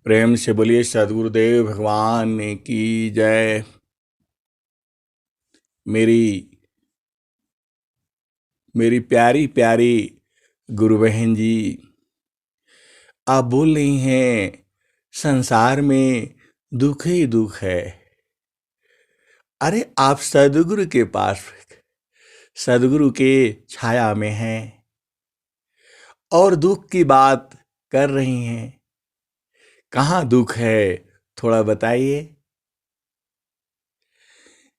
प्रेम से बोलिए सदगुरुदेव भगवान की जय। मेरी मेरी प्यारी प्यारी गुरु बहन जी, आप बोल रही हैं संसार में दुख ही दुख है। अरे आप सदगुरु के पास, सदगुरु के छाया में हैं और दुख की बात कर रही हैं। कहाँ दुख है, थोड़ा बताइए।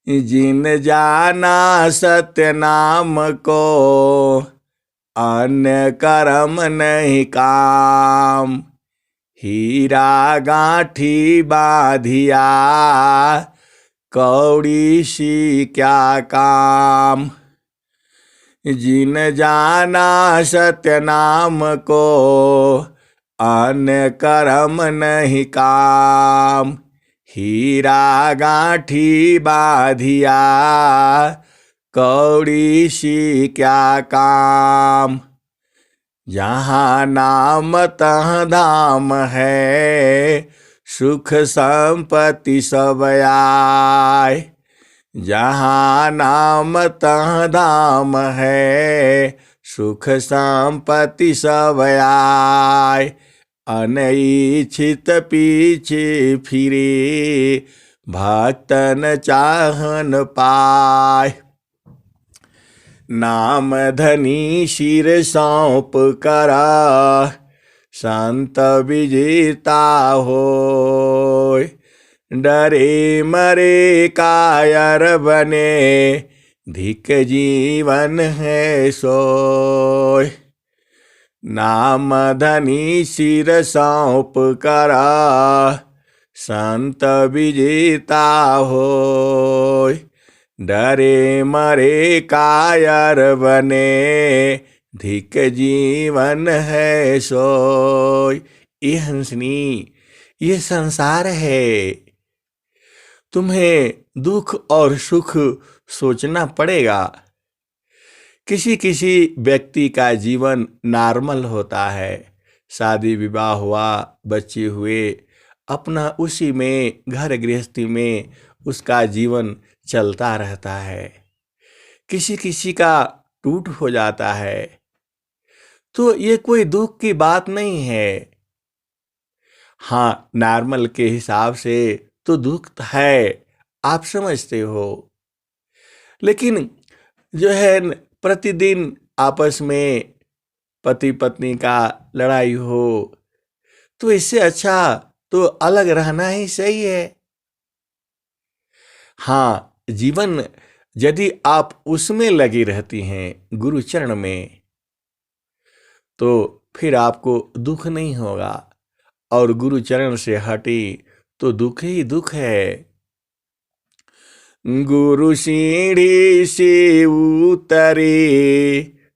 जिन जाना सत्य नाम को, अन्य कर्म नहीं काम। हीरा गांठी बाधिया, कौड़ी सी क्या काम। जिन जाना सत्य नाम को, अन्य कर्म नहीं काम। हीरा गांठी बाधिया, कौड़ी सी क्या काम। जहाँ नाम तहाँ धाम है, सुख संपत्ति सब आए। जहाँ नाम तहाँ धाम है, सुख संपत्ति सब आए। अनइच्छित पीछे फिरे, भक्तन चाहन पाए। नाम धनी सिर सौंप करा, संत विजेता होय। डरे मरे कायर बने, धिक जीवन है सोय। नाम धनी सिर सौंप करा, संत विजेता होय। डरे मरे कायर बने, धिक जीवन है सोय। ये हंसनी, ये संसार है। तुम्हें दुख और सुख सोचना पड़ेगा। किसी किसी व्यक्ति का जीवन नॉर्मल होता है, शादी विवाह हुआ, बच्चे हुए, अपना उसी में घर गृहस्थी में उसका जीवन चलता रहता है। किसी किसी का टूट हो जाता है, तो ये कोई दुख की बात नहीं है। हाँ, नॉर्मल के हिसाब से तो दुख है, आप समझते हो। लेकिन जो है प्रतिदिन आपस में पति पत्नी का लड़ाई हो, तो इससे अच्छा तो अलग रहना ही सही है। हाँ, जीवन यदि आप उसमें लगी रहती हैं गुरु चरण में, तो फिर आपको दुख नहीं होगा। और गुरु चरण से हटी तो दुख ही दुख है। गुरु सीढ़ी से उतरे,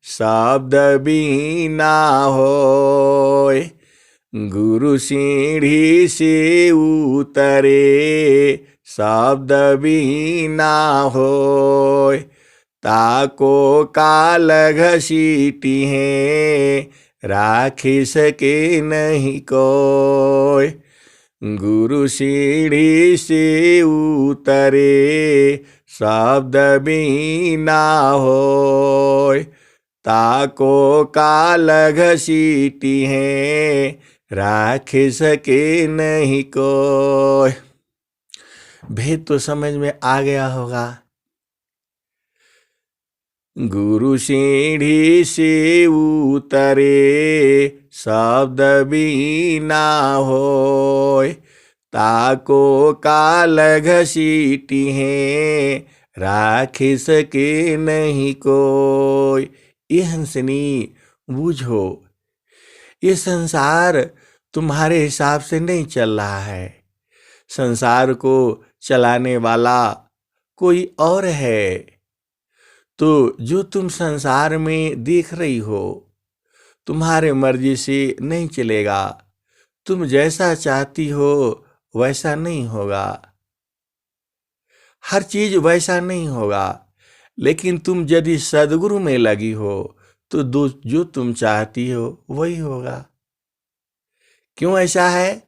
शब्द बीना होय। गुरु सीढ़ी से उतरे, शब्द बीना होय। ताको काल घसीटी है, राखी सके नहीं कोय। गुरु सीढ़ी से उतरे, शब्द बीना होय। ताको काल घसीटी है, राख सके नहीं कोय। भेद तो समझ में आ गया होगा। गुरु सीढ़ी से उतरे, शब्द बीना होय। ताको काल घसीटी है, राख सके नहीं कोय। ये हंसनी बूझो, ये संसार तुम्हारे हिसाब से नहीं चल रहा है। संसार को चलाने वाला कोई और है। तो जो तुम संसार में देख रही हो, तुम्हारे मर्जी से नहीं चलेगा। तुम जैसा चाहती हो वैसा नहीं होगा। हर चीज वैसा नहीं होगा। लेकिन तुम यदि सदगुरु में लगी हो, तो जो तुम चाहती हो वही होगा। क्यों ऐसा है?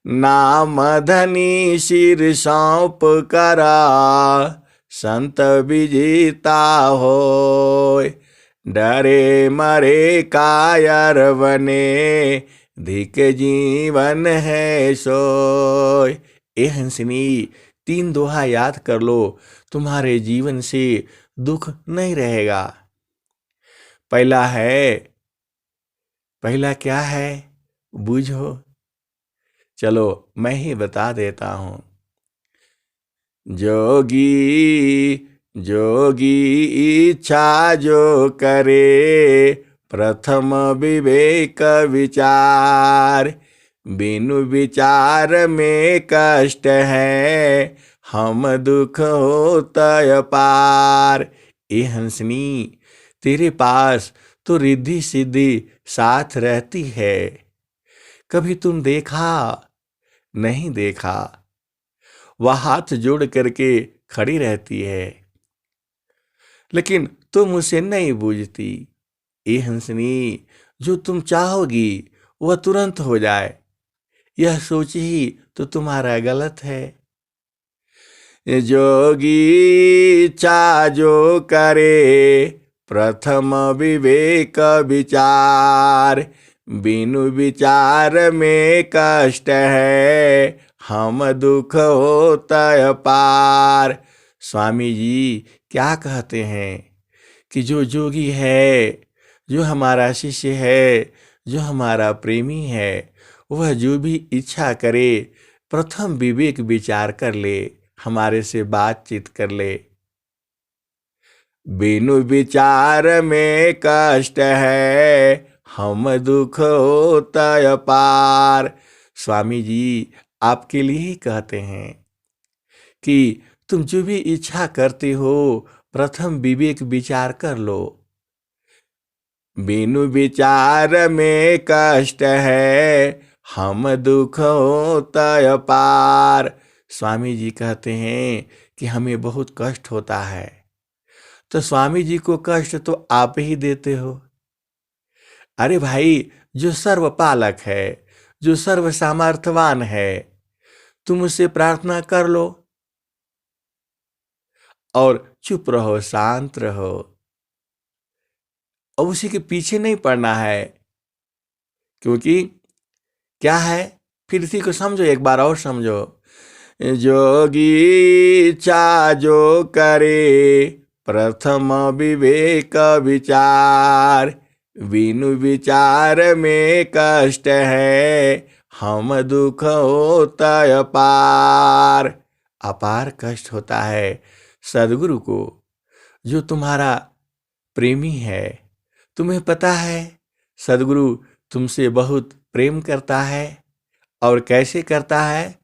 नाम धनी सिर सौंप करा, संत विजेता होय। डरे मरे कायर बने, धिक जीवन है सोय। ए हंसनी, 3 दोहा याद कर लो, तुम्हारे जीवन से दुख नहीं रहेगा। पहला क्या है, बूझो। चलो मैं ही बता देता हूं। जोगी जोगी इच्छा जो करे, प्रथम विवेक विचार। बिनु विचार में कष्ट है, हम दुख होता पार। ए हंसनी, तेरे पास तो रिद्धि सिद्धि साथ रहती है, कभी तुम देखा नहीं देखा, वह हाथ जोड़ करके खड़ी रहती है, लेकिन तुम उसे नहीं बूझती। ए हंसनी, जो तुम चाहोगी वह तुरंत हो जाए, यह सोच ही तो तुम्हारा गलत है। जोगी इच्छा जो करे, प्रथम विवेक विचार। बिनु विचार में कष्ट है, हम दुख होता पार। स्वामी जी क्या कहते हैं कि जो जोगी है, जो हमारा शिष्य है, जो हमारा प्रेमी है, वह जो भी इच्छा करे, प्रथम विवेक विचार कर ले, हमारे से बातचीत कर ले। बिनु विचार में कष्ट है, हम दुख होता पार। स्वामी जी आपके लिए ही कहते हैं कि तुम जो भी इच्छा करते हो, प्रथम विवेक विचार कर लो। बिनु विचार में कष्ट है, हम दुख होता पार। स्वामी जी कहते हैं कि हमें बहुत कष्ट होता है, तो स्वामी जी को कष्ट तो आप ही देते हो। अरे भाई, जो सर्वपालक है, जो सर्व सामर्थ्यवान है, तुम उससे प्रार्थना कर लो और चुप रहो, शांत रहो, और उसी के पीछे नहीं पड़ना है। क्योंकि क्या है, फिर इसी को समझो, एक बार और समझो। जोगी इच्छा जो करे, प्रथम विवेक विचार। बिनु विचार में कष्ट है, हम दुख होता पार। अपार कष्ट होता है सदगुरु को, जो तुम्हारा प्रेमी है। तुम्हें पता है सदगुरु तुमसे बहुत प्रेम करता है, और कैसे करता है।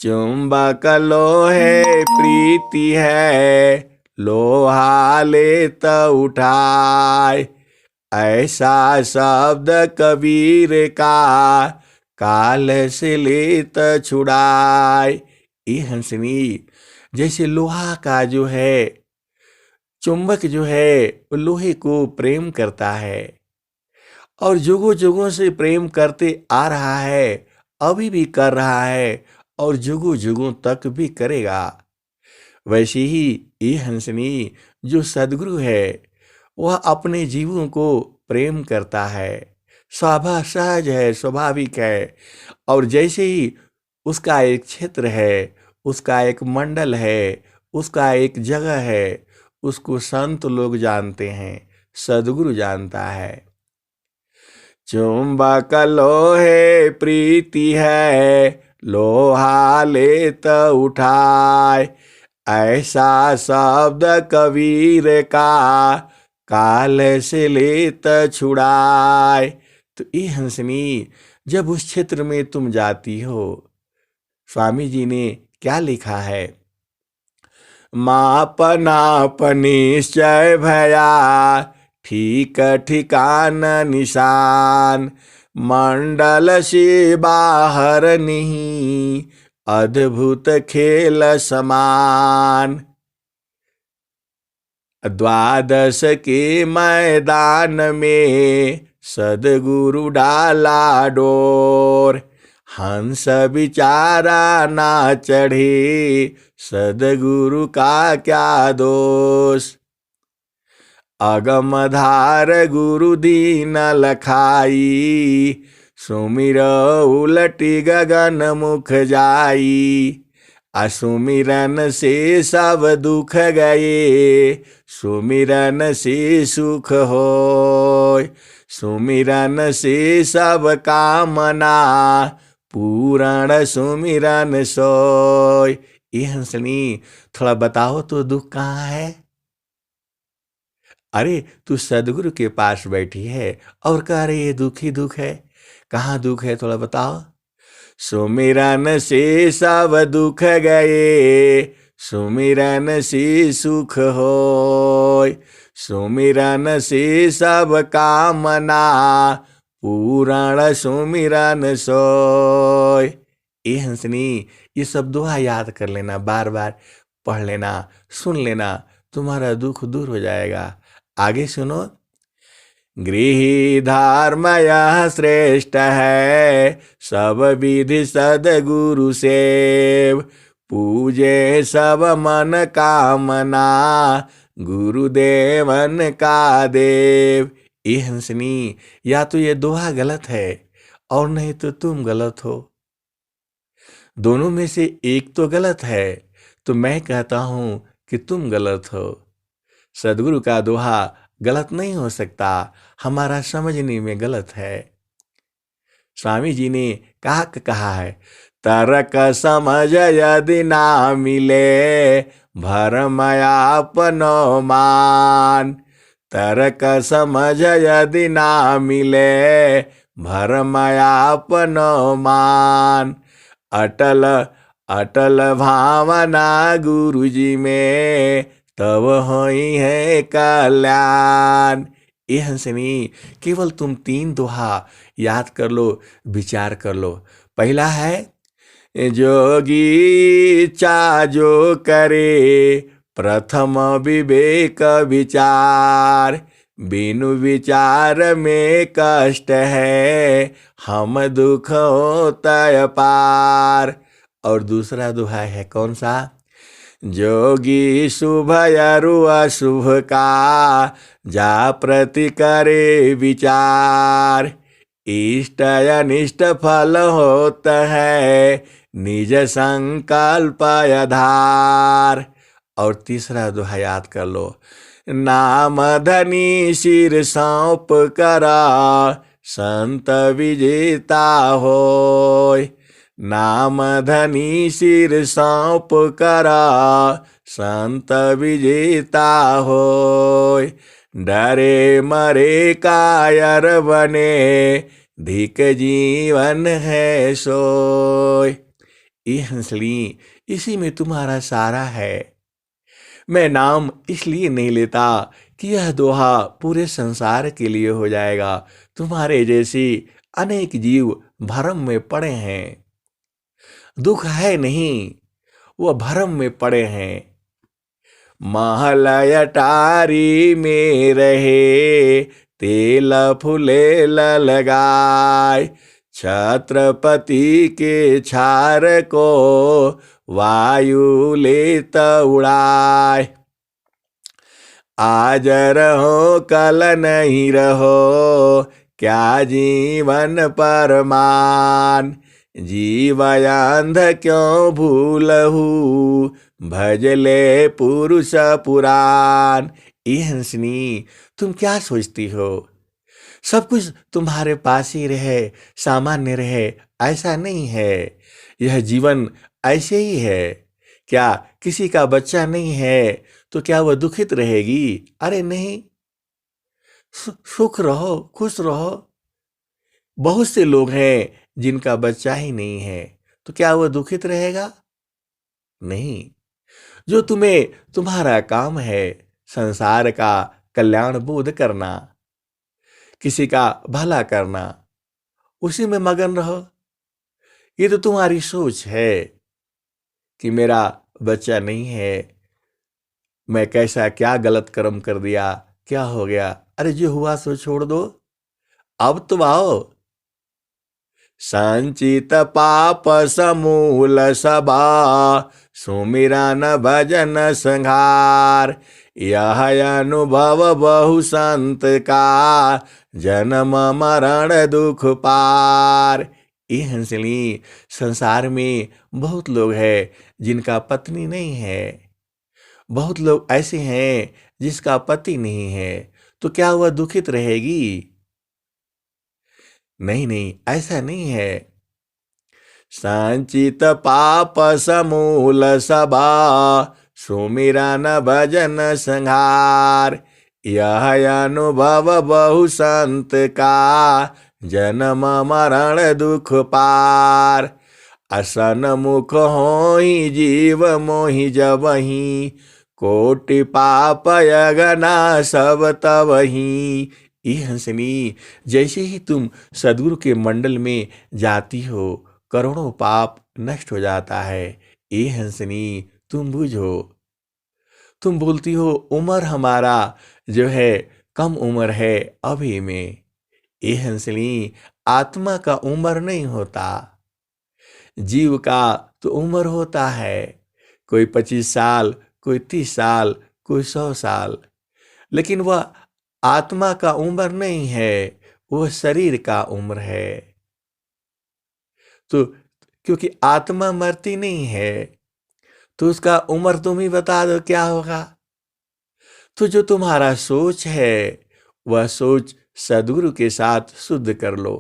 चुंबक लोहे प्रीति है, लोहा लेत उठाए। ऐसा शब्द कबीर का, काल से लेत छुड़ाए। ये हंसनी, जैसे लोहा का जो है चुंबक जो है, वो लोहे को प्रेम करता है, और जुगों जुगों से प्रेम करते आ रहा है, अभी भी कर रहा है, और जुगों जुगों तक भी करेगा। वैसे ही ये हंसनी, जो सदगुरु है, वह अपने जीवों को प्रेम करता है, सहज है, स्वाभाविक है। और जैसे ही उसका एक क्षेत्र है, उसका एक मंडल है, उसका एक जगह है, उसको संत लोग जानते हैं, सदगुरु जानता है। चुंबक लोहे प्रीति है, लोहा लेत उठाए। ऐसा शब्द कबीर का, काल से लेत छुड़ाए। तो ये हंसनी, जब उस क्षेत्र में तुम जाती हो, स्वामी जी ने क्या लिखा है। माप नाप निश्चय भया, ठीक ठिकान निशान। मंडल से बाहर नहीं, अद्भुत खेल समान। द्वादश के मैदान में, सदगुरु डाला डोर। हंस बिचारा ना चढ़े, सदगुरु का क्या दोष। अगमधार गुरु दीन लखाई, सुमिर उलटी गगन मुख जाई। असुमिरन से सब दुख गए, सुमिरन से सुख होय। सुमिरन से सब कामना, पूरण सुमिरन सोय। ये हंसनी, थोड़ा बताओ तो दुख कहाँ है? अरे तू सदगुरु के पास बैठी है और कह रही है दुख ही दुख है। कहाँ दुख है थोड़ा बताओ। सुमिरन से सब दुख गए, सुमिरन से सुख होय। सुमिरन से सब कामना, पूरण सुमिरन सोय। ये हंसनी, ये सब दोहा याद कर लेना, बार बार पढ़ लेना, सुन लेना, तुम्हारा दुख दूर हो जाएगा। आगे सुनो। गृही धर्म यह श्रेष्ठ है, सब विधि सदगुरु सेव। पूजे सब मन कामना, गुरुदेवन का देव। ये हंसनी, या तो ये दोहा गलत है और नहीं तो तुम गलत हो। दोनों में से एक तो गलत है, तो मैं कहता हूं कि तुम गलत हो। सदगुरु का दोहा गलत नहीं हो सकता, हमारा समझने में गलत है। स्वामी जी ने कहा है, तर्क समझ यदि ना मिले, भरम आपनो मान। तर्क समझ यदि ना मिले, भरम आपनो मान। अटल अटल भावना गुरु जी में, तब होई है कल्याण। ये हंसनी, केवल तुम 3 दोहा याद कर लो, विचार कर लो। पहला है, जोगी जो करे, प्रथम विवेक विचार। बिनु विचार में कष्ट है, हम दुख होता पार। और दूसरा दोहा है कौन सा? जोगी शुभ अरु अशुभ का, जा प्रति करे विचार। इष्ट अनिष्ट फल होता है, निज संकल्प आधार। और तीसरा दोहा याद कर लो। नाम धनी सिर सौंप करा, संत विजेता होय। नाम धनी सिर सौंप करा, संत विजेता होय। डरे मरे कायर बने, धिक जीवन है सोय। ये हंसली, इसी में तुम्हारा सारा है। मैं नाम इसलिए नहीं लेता कि यह दोहा पूरे संसार के लिए हो जाएगा। तुम्हारे जैसे अनेक जीव भरम में पड़े हैं, दुख है नहीं, वह भरम में पड़े हैं। महल अटारी में रहे, तेल फूले लगाए। छत्रपति के छार को, वायु लेत उड़ाए। आज रहो कल नहीं रहो, क्या जीवन परमान। जीवयांध क्यों भूलहू, भजले पुरुष पुराण। ये हंसनी, तुम क्या सोचती हो? सब कुछ तुम्हारे पास ही रहे, सामान्य रहे, ऐसा नहीं है। यह जीवन ऐसे ही है। क्या किसी का बच्चा नहीं है तो क्या वह दुखित रहेगी? अरे नहीं, सुख रहो, खुश रहो। बहुत से लोग हैं जिनका बच्चा ही नहीं है, तो क्या वह दुखित रहेगा? नहीं। जो तुम्हारा काम है संसार का कल्याण बोध करना, किसी का भला करना, उसी में मगन रहो। ये तो तुम्हारी सोच है कि मेरा बच्चा नहीं है, मैं कैसा क्या गलत कर्म कर दिया, क्या हो गया। अरे जो हुआ सो छोड़ दो, अब तो आओ। संचित पाप समूल सबा, सुमिरन भजन संहार। यह अनुभव बहु संत का, जन्म मरण दुख पार। ये हंसली, संसार में बहुत लोग हैं जिनका पत्नी नहीं है, बहुत लोग ऐसे हैं जिसका पति नहीं है, तो क्या वह दुखित रहेगी? नहीं नहीं, ऐसा नहीं है। संचित पाप समूल सबा, सुमिरन भजन संहार। यह अनुभव बहु संत का, जन्म मरण दुख पार। असन मुख होई जीव मोहि जबहि, कोटि पाप यगना सब तबहि। ये हंसनी, जैसे ही तुम सदगुरु के मंडल में जाती हो, करोड़ों पाप नष्ट हो जाता है। ये हंसनी, तुम बूझो। तुम बोलती हो उम्र हमारा जो है कम उम्र है अभी में। ये हंसनी, आत्मा का उम्र नहीं होता, जीव का तो उम्र होता है। कोई 25 साल, कोई 30 साल, कोई 100 साल, लेकिन वह आत्मा का उम्र नहीं है, वह शरीर का उम्र है। तो क्योंकि आत्मा मरती नहीं है, तो उसका उम्र तुम ही बता दो क्या होगा। तो जो तुम्हारा सोच है, वह सोच सद्गुरु के साथ शुद्ध कर लो।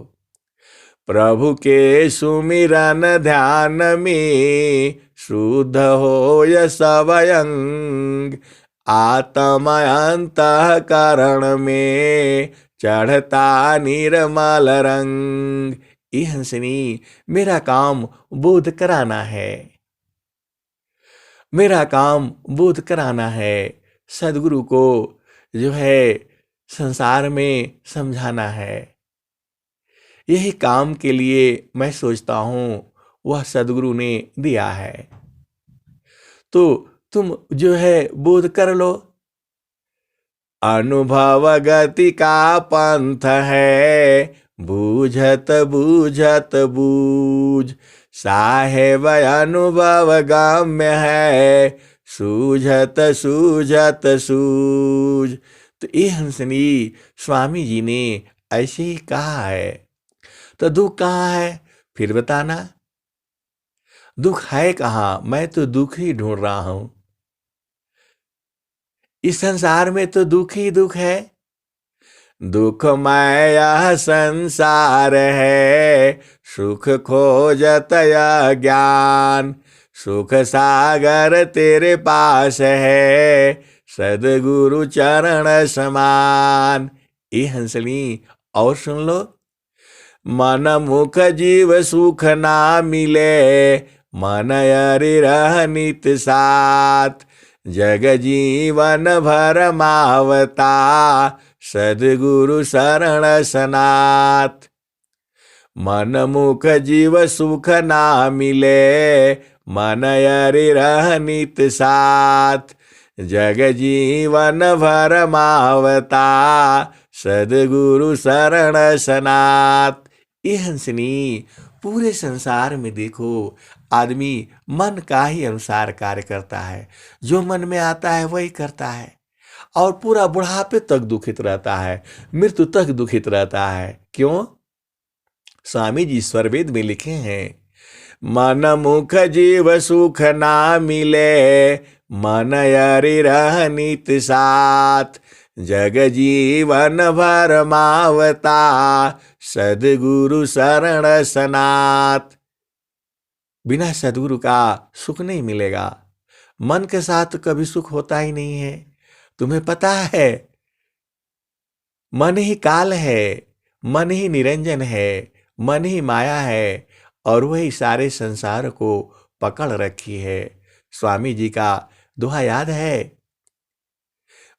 प्रभु के सुमिरन ध्यान में, शुद्ध होय सब अंग। आत्मा अंतःकरण में, चढ़ता निर्मल रंग। ये हंसनी, मेरा काम बोध कराना है, मेरा काम बोध कराना है। सद्गुरु को जो है संसार में समझाना है। यही काम के लिए मैं सोचता हूं वह सद्गुरु ने दिया है। तो तुम जो है बोध कर लो। अनुभव गति का पंथ है, बूझत बूझत बूझ। साहेब अनुभव गम्य है, सूझत सूझत सूझ। तो ये हंसनी, स्वामी जी ने ऐसे ही कहा है। तो दुख कहाँ है फिर बताना। दुख है कहाँ? मैं तो दुख ही ढूंढ रहा हूं। इस संसार में तो दुख ही दुख है। दुखमय यह संसार है, सुख खोजत यह ज्ञान। सुख सागर तेरे पास है, सद्गुरु चरण समान। ये हंसली, और सुन लो। मन मुख जीव सुख ना मिले, मन अरि रह नित साथ। जग जीवन भर मावता, सद्गुरु शरण सनाथ। मन मुख जीव सुख ना मिले, मन अरि रह नित साथ। जग जीवन भर मावता, सद्गुरु शरण सनाथ। ये हंसनी, पूरे संसार में देखो, आदमी मन का ही अनुसार कार्य करता है। जो मन में आता है वही करता है, और पूरा बुढ़ापे तक दुखित रहता है, मृत्यु तक दुखित रहता है। क्यों? स्वामी जी स्वरवेद में लिखे हैं, मन मुख जीव सुख ना मिले, मन अरि रह नित साथ। जग जीवन भर मावता, सद्गुरु शरण सनाथ। बिना सद्गुरु का सुख नहीं मिलेगा। मन के साथ कभी सुख होता ही नहीं है। तुम्हें पता है, मन ही काल है, मन ही निरंजन है, मन ही माया है, और वही सारे संसार को पकड़ रखी है। स्वामी जी का दोहा याद है,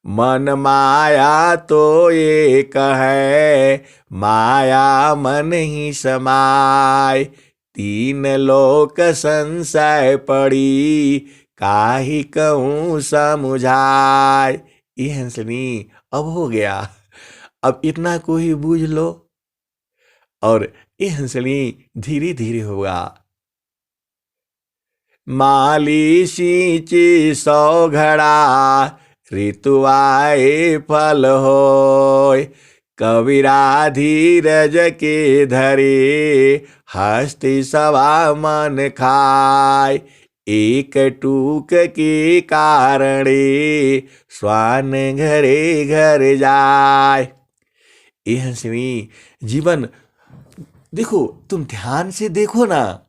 मन माया तो एक है, माया मन ही समाय। तीन लोक संशय पड़ी, काहि कहूँ समुझाय। ये हंसनी, अब हो गया, अब इतना को ही बूझ लो। और ये हंसली धीरे धीरे होगा। माली सींची सौ घड़ा, ऋतु आए फल होय। कबीरा धीरज के धरे, हस्ती सवा मन खाय। एक टूक के कारणे, स्वान घरे घर जाय। ये हंसनी जीवन देखो, तुम ध्यान से देखो ना,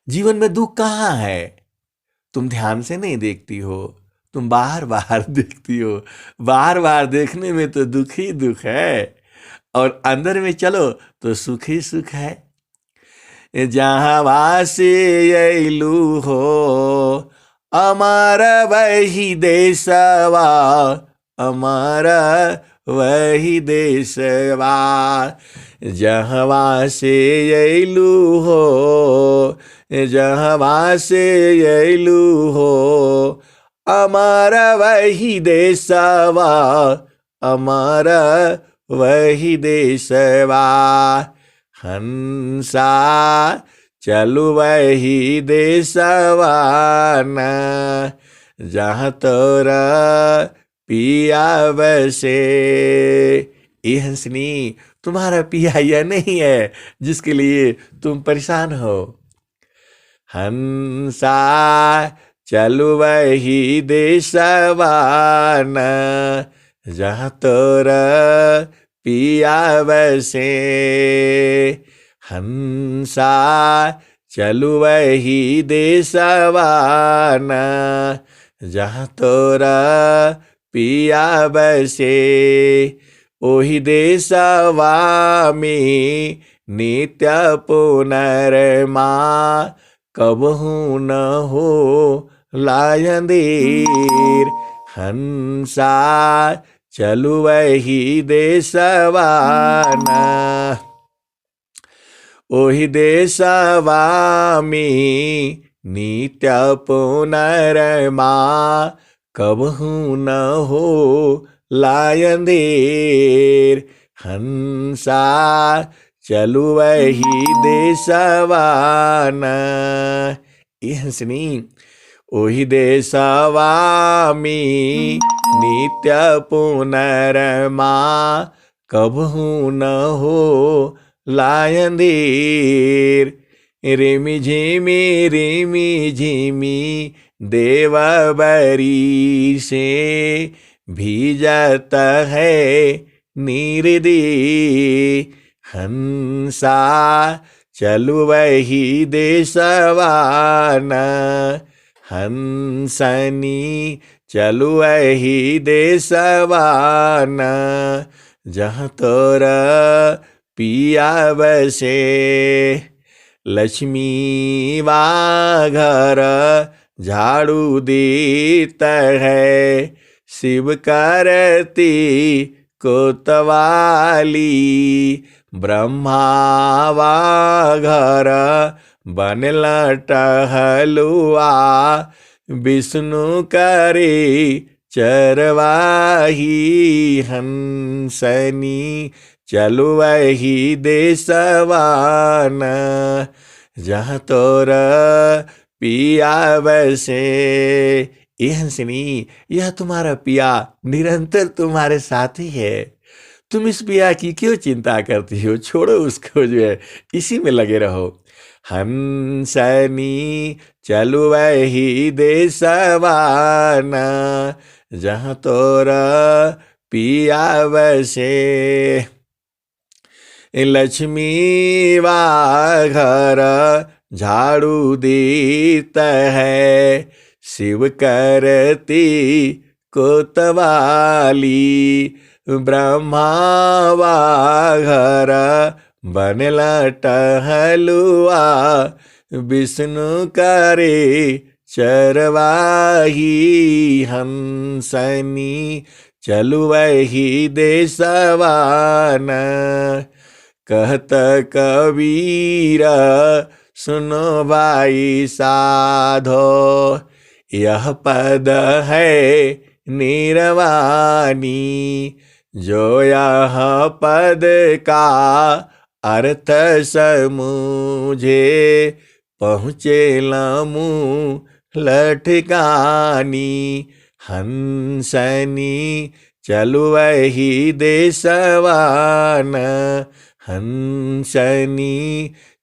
जीवन में दुख कहाँ है? तुम ध्यान से नहीं देखती हो, तुम बाहर बाहर देखती हो। बाहर बाहर देखने में तो दुख ही दुख है, और अंदर में चलो तो सुख ही सुख है। जहाँ वासे अइलू हो, अमर वही देशवा, अमर वही देशवा। जहाँ से अइलू हो, जहाँ से अइलू हो, अमर वही देशवा, अमर वही देशवा। हंसा चलु वही देशवा न, जहाँ तोरा पिया बसे। ये हंसनी तुम्हारा पिया यह नहीं है जिसके लिए तुम परेशान हो। हंसा चलु वही देशवा न, जहाँ तोरा पिया बसे। हंसा चलु वही देशवा न, जहाँ तोरा पिया बसे। ओही देशवा में नित्य पुनर्मा, कबहू न हो लायंदीर। हंसा चलु वही देशवा न, ओही देशवा में नित्य पुनर्मा, कबहू न हो लायंदीर। हंसा चलु वही देशवा न। ये हंसनी ओही देशवा में नित्य पुनर्मा, कबहू न हो लायंदीर। रिमि झिमी देव बरी से, भीजत है निरदी। हंसा चलु वही देशवा न, हंसनी चलु वही देशवा न, जहाँ तोरा पिया बसे। लक्ष्मी वा घर झाड़ू देता है, शिव करती कोतवाली। ब्रह्मा वा घर बनला टहलुआ, विष्णु करे चरवाही। हंसनी चलु वही देशवा न, जहाँ तोरा पिया बसे। ये हंसनी यह तुम्हारा पिया निरंतर तुम्हारे साथ ही है। तुम इस पिया की क्यों चिंता करती हो? छोड़ो उसको, जो है इसी में लगे रहो। हंसनी चलु वही देशवा न, जहाँ तोरा पिया बसे। लक्ष्मी वा घर झाड़ू देता है, शिव करती कोतवाली। ब्रह्मा वा घर बनला टहलुआ, विष्णु करे चरवाही। हंसनी चलु वही देशवा न, कहत कबीर सुनो भाई साधो। यह पद है निर्वाणी, जो यह पद का अर्थ समूझे पहुँचे लामू लठकानी हंसनी चलुवहि देशवान हंसनी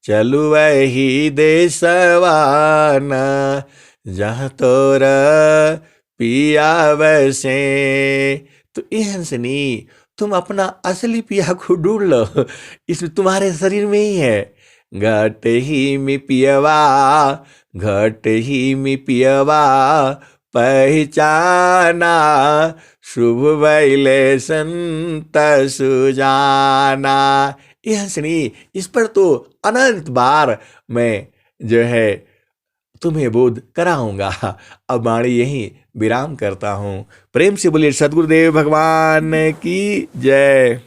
चलुवहि देशवान जहाँ तोर पिया वसे। तो ये हंसनी तुम अपना असली पिया को ढूंढ लो, इसमें तुम्हारे शरीर में ही है। घट ही में पियवा घट ही में पियवा पहचाना शुभ बैले संत सुजाना। ये हंसनी इस पर तो अनंत बार मैं जो है तुम्हें बोध कराऊंगा। अब वाणी यहीं विराम करता हूँ। प्रेम से बोलिए सद्गुरुदेव भगवान की जय।